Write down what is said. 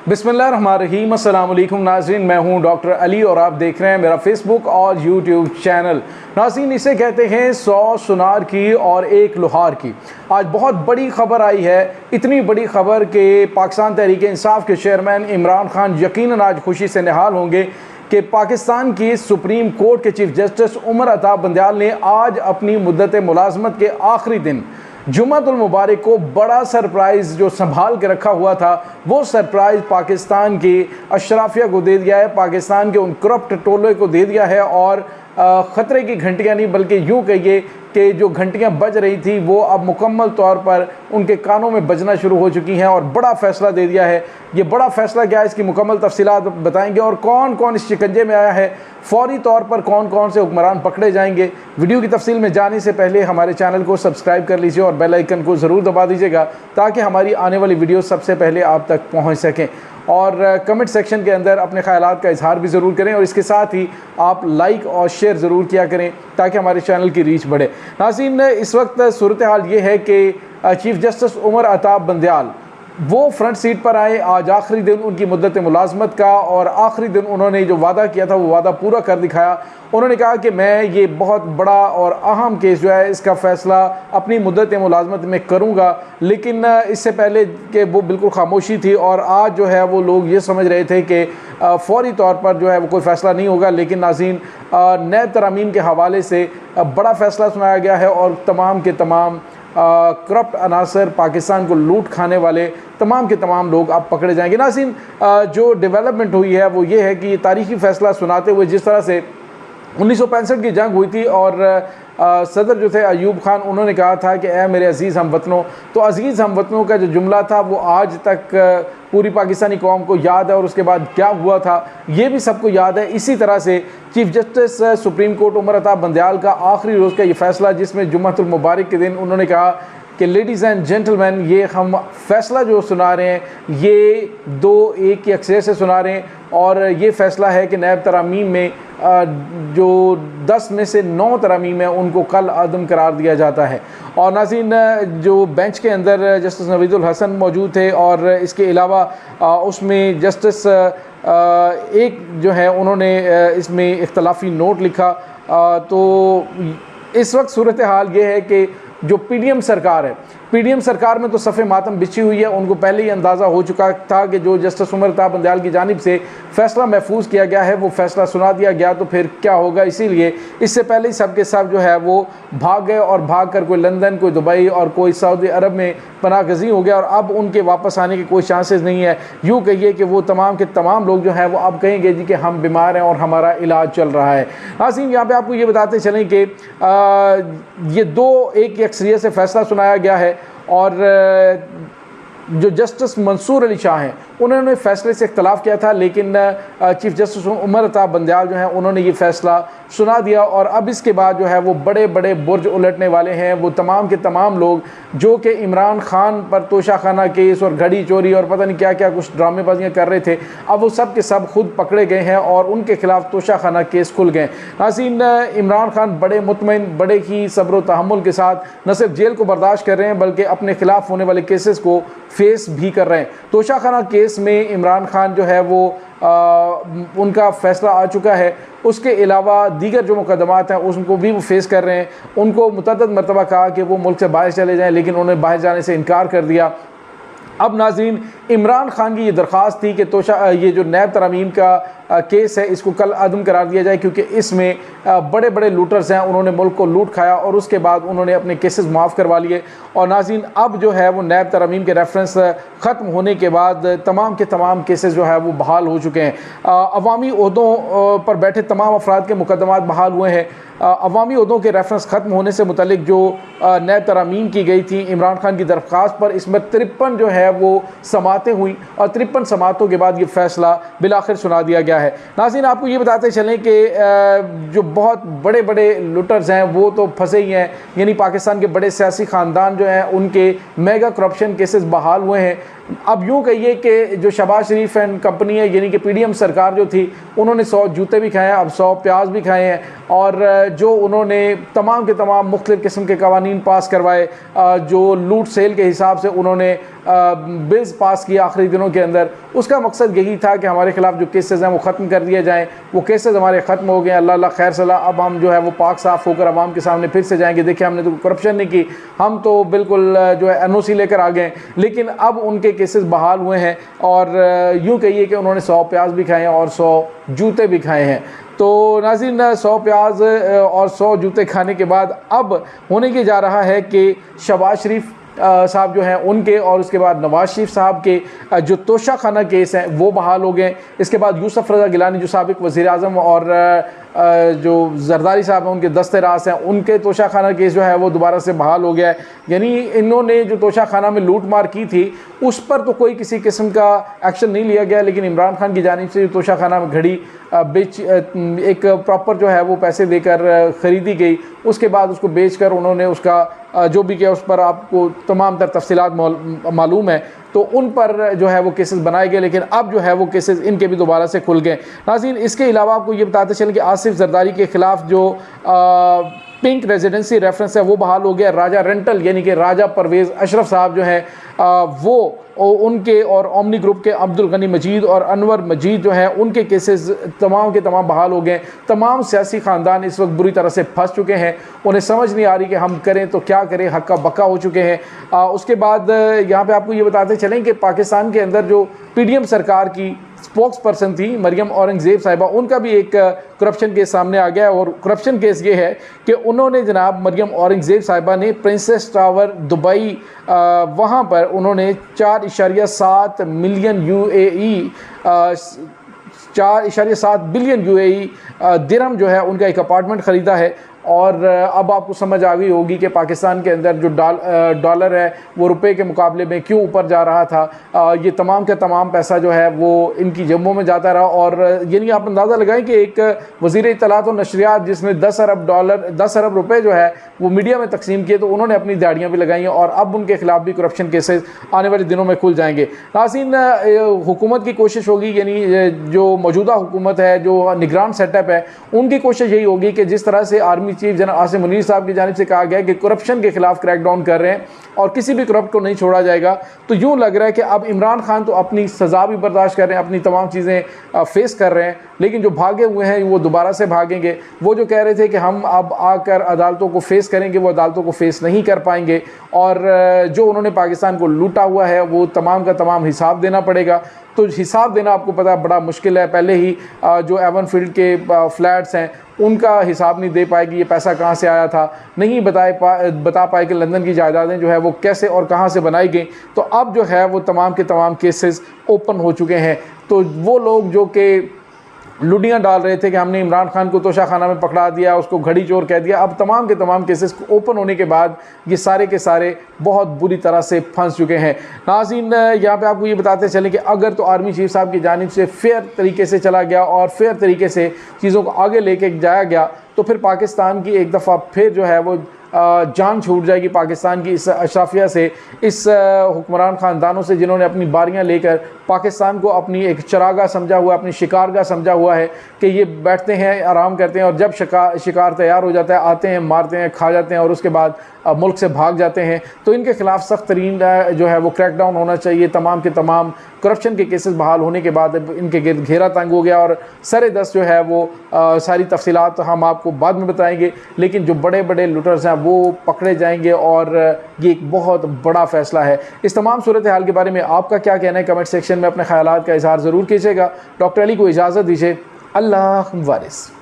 बिस्मिल्लाहिर्रहमानिर्रहीम। अस्सलाम वालेकुम नाज़रीन, मैं हूं डॉक्टर अली और आप देख रहे हैं मेरा फेसबुक और यूट्यूब चैनल। नाज़रीन, इसे कहते हैं 100 सुनार की और एक लोहार की। आज बहुत बड़ी खबर आई है, इतनी बड़ी खबर कि पाकिस्तान तहरीक इंसाफ के चेयरमैन इमरान खान यकीनन आज खुशी से निहाल होंगे कि पाकिस्तान की सुप्रीम कोर्ट के चीफ जस्टिस उमर अता बंदयाल ने आज अपनी मुद्दत मुलाजमत के आखिरी दिन जुम्मतुल मुबारक को बड़ा सरप्राइज़ जो संभाल के रखा हुआ था, वो सरप्राइज़ पाकिस्तान की अशराफिया को दे दिया है, पाकिस्तान के उन करप्ट टोले को दे दिया है। और ख़तरे की घंटियां नहीं बल्कि यूँ कहिए कि जो घंटियां बज रही थी वो अब मुकम्मल तौर पर उनके कानों में बजना शुरू हो चुकी हैं और बड़ा फ़ैसला दे दिया है। ये बड़ा फ़ैसला क्या है, इसकी मुकम्मल तफसीलात बताएंगे और कौन कौन इस शिकंजे में आया है, फौरी तौर पर कौन कौन से हुक्मरान पकड़े जाएंगे। वीडियो की तफसील में जाने से पहले हमारे चैनल को सब्सक्राइब कर लीजिए और बेल आइकन को ज़रूर दबा दीजिएगा ताकि हमारी आने वाली वीडियो सबसे पहले आप तक पहुँच सकें। और कमेंट सेक्शन के अंदर अपने ख़यालात का इजहार भी ज़रूर करें और इसके साथ ही आप लाइक और शेयर ज़रूर किया करें ताकि हमारे चैनल की रीच बढ़े। नाज़रीन, इस वक्त सूरत हाल ये है कि चीफ जस्टिस उमर अता बंदयाल वो फ्रंट सीट पर आए। आज आखिरी दिन उनकी मुद्दत मुलाजमत का और आखिरी दिन उन्होंने जो वादा किया था वो वादा पूरा कर दिखाया। उन्होंने कहा कि मैं ये बहुत बड़ा और अहम केस जो है इसका फ़ैसला अपनी मुद्दत मुलाजमत में करूँगा, लेकिन इससे पहले कि वो बिल्कुल खामोशी थी और आज जो है वो लोग ये समझ रहे थे कि फ़ौरी तौर पर जो है वो कोई फ़ैसला नहीं होगा। लेकिन नाज़रीन, नैब तरमीम के हवाले से बड़ा फ़ैसला सुनाया गया है और तमाम के तमाम करप्ट अनासर, पाकिस्तान को लूट खाने वाले तमाम के तमाम लोग अब पकड़े जाएंगे। नाज़रीन, जो डेवलपमेंट हुई है वो ये है कि तारीख़ी फ़ैसला सुनाते हुए जिस तरह से 1965 की जंग हुई थी और सदर जो थे अयूब खान, उन्होंने कहा था कि ए मेरे अज़ीज़ हमवतनों, तो अज़ीज़ हमवतनों का जो जुमला था वो आज तक पूरी पाकिस्तानी कौम को याद है और उसके बाद क्या हुआ था ये भी सबको याद है। इसी तरह से chief justice supreme court Umar Ata Bandial का आखिरी रोज़ का ये फ़ैसला, जिसमें जुम्मतुल मुबारक के दिन उन्होंने कहा कि लेडीज़ एंड जेंटलमैन, ये हम फ़ैसला जो सुना रहे हैं ये 2-1 की अक्सर से सुना रहे हैं और ये फ़ैसला है कि नैब तरामीम में जो 10 में से 9 तरामीम है उनको कल अदम करार दिया जाता है। और नाज़रीन, जो बेंच के अंदर जस्टिस नवीदुल हसन मौजूद थे और इसके अलावा उसमें जस्टिस एक जो है उन्होंने इसमें इख्तलाफी नोट लिखा। तो इस वक्त सूरत हाल ये है कि जो पीडीएम सरकार है, पीडीएम सरकार में तो सफ़े मातम बिछी हुई है। उनको पहले ही अंदाज़ा हो चुका था कि जो जस्टिस उमर अता बंदयाल की जानिब से फ़ैसला महफूज किया गया है वो फ़ैसला सुना दिया गया तो फिर क्या होगा। इसीलिए इससे पहले ही सब के सब जो है वो भाग गए और भाग कर कोई लंदन, कोई दुबई और कोई सऊदी अरब में पनाह गज़ी हो गया और अब उनके वापस आने के कोई चांसेस नहीं है। यूँ कहिए कि वो तमाम के तमाम लोग जो हैं वो अब कहेंगे जी कि हम बीमार हैं और हमारा इलाज चल रहा है। नाज़रीन, यहाँ पर आपको ये बताते चलें कि ये 2-1 की अक्सरियत से फ़ैसला सुनाया गया है और जो जस्टिस मंसूर अली शाह हैं उन्होंने फ़ैसले से इख्तलाफ किया था, लेकिन चीफ जस्टिस उमर अता बंदयाल जो हैं उन्होंने ये फ़ैसला सुना दिया और अब इसके बाद जो है वो बड़े बड़े बुर्ज उलटने वाले हैं। वो तमाम के तमाम लोग जो कि इमरान खान पर तोशाखाना केस और घड़ी चोरी और पता नहीं क्या क्या कुछ ड्रामेबाजियाँ कर रहे थे, अब वो सब के सब खुद पकड़े गए हैं और उनके खिलाफ तोशाखाना केस खुल गए। नाज़रीन, इमरान खान बड़े मुतमईन, बड़े ही सब्र व तहम्मुल के साथ न सिर्फ जेल को बर्दाश्त कर रहे हैं बल्कि अपने खिलाफ होने वाले केसेस को फेस भी कर रहे हैं। तोशाखाना केस में इमरान खान जो है वो उनका फ़ैसला आ चुका है। उसके अलावा दीगर जो मुकदमात हैं उनको भी वो फेस कर रहे हैं। उनको मुतअद्दिद मरतबा कहा कि वो मुल्क से बाहर चले जाएं, लेकिन उन्होंने बाहर जाने से इनकार कर दिया। अब नाज़रीन, इमरान खान की ये दरख्वास्त थी कि ये जो नैब तरामीम का केस है इसको कल अदम करार दिया जाए क्योंकि इसमें बड़े बड़े लूटर्स हैं, उन्होंने मुल्क को लूट खाया और उसके बाद उन्होंने अपने केसेस माफ़ करवा लिए। और नाज़रीन, अब जो है वो नैब तरामीम के रेफरेंस ख़त्म होने के बाद तमाम के तमाम केसेस जो है वो बहाल हो चुके हैं। अवामी ओहदों पर बैठे तमाम अफराद के मुकदमात बहाल हुए हैं। अवामी ओहदों के रेफरेंस ख़त्म होने से मुतल्लिक जो नैब तरामीम की गई थी इमरान खान की दरख्वास्त पर, इसमें 53 जो है वो समातें हुई और 53 समातों के बाद ये फ़ैसला बिलाखिर सुना दिया गया है। नाज़रीन, आपको ये बताते चलें कि जो बहुत बड़े बड़े लुटर्स हैं वो तो फंसे ही हैं, यानी पाकिस्तान के बड़े सियासी ख़ानदान जो हैं उनके मेगा करप्शन केसेस बहाल हुए हैं। अब यूँ कहिए कि जो शहबाज शरीफ एंड कंपनी है, यानी कि PDM सरकार जो थी, उन्होंने 100 जूते भी खाए हैं, अब 100 प्याज भी खाए हैं, और जो उन्होंने तमाम के तमाम मुख्तलिफ़ किस्म के कवानीन पास करवाए, जो लूट सेल के हिसाब से उन्होंने बिल्स पास किया आखिरी दिनों के अंदर, उसका मकसद यही था कि हमारे खिलाफ जो केसेस हैं वो ख़त्म कर दिए जाएँ। वो केसेस हमारे ख़त्म हो गए, अल्लाह अल्लाह खैर सलाह। अब हम जो है वो पाक साफ़ होकर आवाम के सामने फिर से जाएंगे, देखिए हमने तो करप्शन नहीं की, हम तो बिल्कुल जो है NOC लेकर आ गए। लेकिन अब उनके केसेस बहाल हुए हैं, और यूँ कहिए कि उन्होंने 100 प्याज भी खाए हैं और 100 जूते भी खाए हैं। तो नाज़रीन, 100 प्याज और 100 जूते खाने के बाद अब होने की जा रहा है कि शहबाज शरीफ साहब जो हैं उनके, और उसके बाद नवाज शरीफ साहब के जो तोशा खाना केस हैं वो बहाल हो गए। इसके बाद यूसुफ रज़ा गिलानी जो साबिक़ वज़ीर आज़म और जो जरदारी साहब हैं उनके दस्ते रास हैं, उनके तोशा खाना केस जो है वो दोबारा से बहाल हो गया है। यानी इन्होंने जो तोशा खाना में लूट मार की थी उस पर तो कोई किसी किस्म का एक्शन नहीं लिया गया, लेकिन इमरान खान की जानिब से जो तोशा खाना में घड़ी बेच एक प्रॉपर जो है वो पैसे देकर ख़रीदी गई, उसके बाद उसको बेचकर उन्होंने उसका जो भी किया उस पर आपको तमाम तर तफसीलात मालूम है, तो उन पर जो है वो केसेस बनाए गए। लेकिन अब जो है वो केसेस इनके भी दोबारा से खुल गए। नाज़रीन, इसके अलावा आपको ये बताते चलें कि आसिफ जरदारी के ख़िलाफ़ जो पिंक रेजिडेंसी रेफरेंस है वो बहाल हो गया। राजा रेंटल यानी कि राजा परवेज़ अशरफ साहब जो हैं वो उनके और ओमनी ग्रुप के अब्दुल गनी मजीद और अनवर मजीद जो हैं उनके केसेस तमाम के तमाम बहाल हो गए। तमाम सियासी ख़ानदान इस वक्त बुरी तरह से फंस चुके हैं, उन्हें समझ नहीं आ रही कि हम करें तो क्या करें, हक्का बक्का हो चुके हैं। उसके बाद यहाँ पे आपको ये बताते चलें कि पाकिस्तान के अंदर जो PDM सरकार की स्पोक्स पर्सन थी मरियम औरंगज़ेब साहिबा, उनका भी एक करप्शन केस सामने आ गया है। और करप्शन केस ये है कि उन्होंने जनाब मरियम औरंगज़ेब साहिबा ने प्रिंसेस टावर दुबई वहाँ पर उन्होंने 4.7 मिलियन UAE 4.7 बिलियन UAE दिरहम जो है उनका एक अपार्टमेंट ख़रीदा है। और अब आपको समझ आ गई होगी कि पाकिस्तान के अंदर जो डॉलर है वो रुपए के मुकाबले में क्यों ऊपर जा रहा था। ये तमाम का तमाम पैसा जो है वो इनकी जेबों में जाता रहा। और यानी आप अंदाज़ा लगाएं कि एक वज़ीर इत्तलात और नशरियात जिसने 10 अरब रुपए जो है वो मीडिया में तकसीम किए, तो उन्होंने अपनी दाढ़ियाँ भी लगाई हैं, और अब उनके खिलाफ भी करप्शन केसेस आने वाले दिनों में खुल जाएंगे। नाज़रीन, हुकूमत की कोशिश होगी, यानी जो मौजूदा हुकूमत है, जो निगरान सेटअप है, उनकी कोशिश यही होगी कि जिस तरह से army chief general Asim Munir साहब की जानिब से कहा गया कि करप्शन के खिलाफ क्रैकडाउन कर रहे हैं और किसी भी करप्ट को नहीं छोड़ा जाएगा, तो यूँ लग रहा है कि अब इमरान खान तो अपनी सज़ा भी बर्दाश्त कर रहे हैं, अपनी तमाम चीज़ें फेस कर रहे हैं, लेकिन जो भागे हुए हैं वो दोबारा से भागेंगे। वो जो कह रहे थे कि हम अब आकर अदालतों को फेस करेंगे, वो अदालतों को फेस नहीं कर पाएंगे, और जो उन्होंने पाकिस्तान को लूटा हुआ है वो तमाम का तमाम हिसाब देना पड़ेगा। तो हिसाब देना आपको पता है बड़ा मुश्किल है। पहले ही जो एवन फील्ड के फ्लैट्स हैं उनका हिसाब नहीं दे पाएगी, ये पैसा कहाँ से आया था, नहीं बता पाए कि लंदन की जायदादें जो है वो कैसे और कहाँ से बनाई गई। तो अब जो है वो तमाम के तमाम केसेस ओपन हो चुके हैं। तो वो लोग जो कि लुडियाँ डाल रहे थे कि हमने इमरान खान को तोशा खाना में पकड़ा दिया, उसको घड़ी चोर कह दिया, अब तमाम के तमाम केसेस ओपन होने के बाद ये सारे के सारे बहुत बुरी तरह से फंस चुके हैं। नाज़रीन, यहाँ पे आपको ये बताते चलें कि अगर तो आर्मी चीफ साहब की जानिब से फेयर तरीके से चला गया और फेयर तरीके से चीज़ों को आगे लेके जाया गया, तो फिर पाकिस्तान की एक दफ़ा फिर जो है वो जान छूट जाएगी पाकिस्तान की इस अशराफिया से, इस हुक्मरान ख़ानदानों से जिन्होंने अपनी बारियां लेकर पाकिस्तान को अपनी एक चरागाह समझा हुआ, अपनी शिकारगाह समझा हुआ है कि ये बैठते हैं, आराम करते हैं, और जब शिकार तैयार हो जाता है आते हैं, मारते हैं, खा जाते हैं और उसके बाद मुल्क से भाग जाते हैं। तो इनके खिलाफ सख्त तरीन जो है वो क्रैकडाउन होना चाहिए। तमाम के तमाम करप्शन के केसेस बहाल होने के बाद इनके गिर्द घेरा तंग हो गया, और सरे दस जो है वो सारी तफसीलात हम आपको बाद में बताएंगे, लेकिन जो बड़े बड़े लूटर्स हैं वो पकड़े जाएंगे, और ये एक बहुत बड़ा फ़ैसला है। इस तमाम सूरत हाल के बारे में आपका क्या कहना है, कमेंट सेक्शन में अपने ख्यालात का इजहार ज़रूर कीजिएगा। डॉक्टर अली को इजाज़त दीजिए। अल्लाह वारिस।